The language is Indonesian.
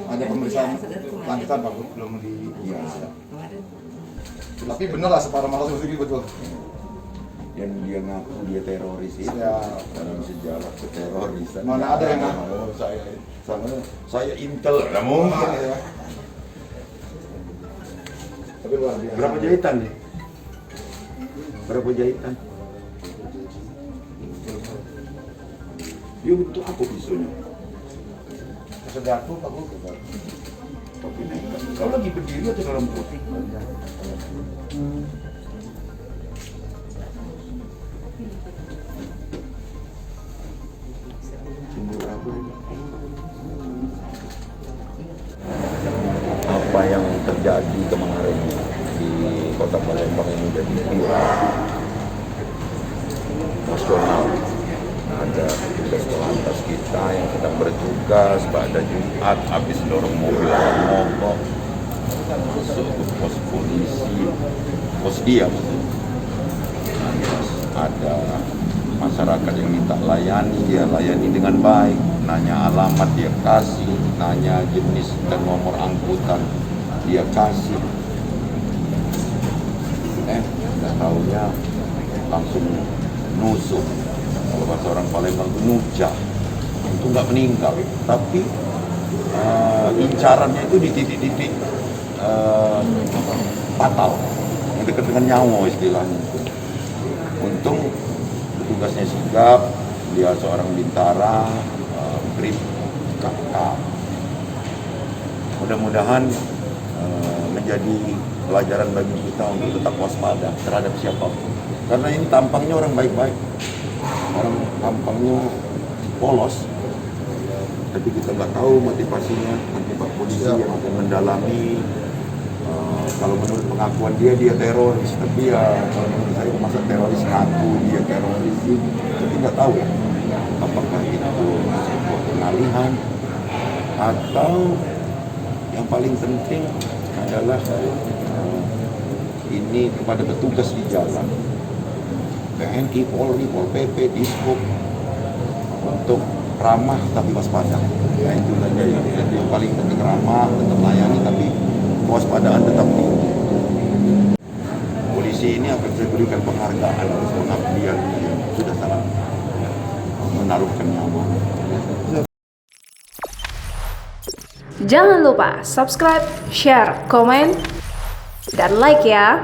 Ada pemeriksaan lanjutan Pak, belum di. Iya. Tapi bener lah separah malas Mas Diki betul. Yang dia ngaku dia teroris itu Ya. dalam sejarah keterorisan. Mana ada yang ngaku? Oh, saya intel, nggak mungkin ya. Tapi luar biasa. Berapa jahitan nih? Berapa jahitan? Dia bentuk apa pisaunya? Sedaku Pak Bu. Tapi nekat. Kau lagi berdiri atau dalam putih? Apa yang terjadi kemarin di Kota Palembang ini menjadi viral nasional. Ada petugas polantas kita yang sedang bertugas pada Jumat habis dorong mobil mogok masuk ke pos polisi, pos dia maksudnya. Ada masyarakat yang minta layani, dia layani dengan baik, nanya alamat dia kasih, nanya jenis dan nomor angkutan dia kasih. Nggak taunya langsung nusuk. Kalau bahasa orang Palembang itu nujah, itu nggak meninggal, tapi incarannya itu di titik-titik fatal, yang dekat dengan nyawa istilahnya. Untung petugasnya sigap, dia seorang bintara, brib kakak. Mudah-mudahan menjadi pelajaran bagi kita untuk tetap waspada terhadap siapapun. Karena ini tampangnya orang baik-baik, orang tampangnya polos, tapi kita nggak tahu motivasinya. Nanti Pak Polisi yang akan mendalami. Kalau menurut pengakuan dia teroris, tapi ya kalau menurut saya masa teroris ngaku dia teroris, tapi nggak tahu apakah itu sebuah pengalihan atau yang paling penting adalah ini kepada petugas di jalan, TNI, Polri, Pol PP, Dishub, untuk ramah tapi waspada. Nah itu saja yang paling penting, ramah, tetap layani tapi kewaspadaan tetap tinggi. Polisi ini akan saya berikan penghargaan atas pengabdian yang sudah sangat menaruhkan nyawa. Jangan lupa subscribe, share, komen, dan like ya.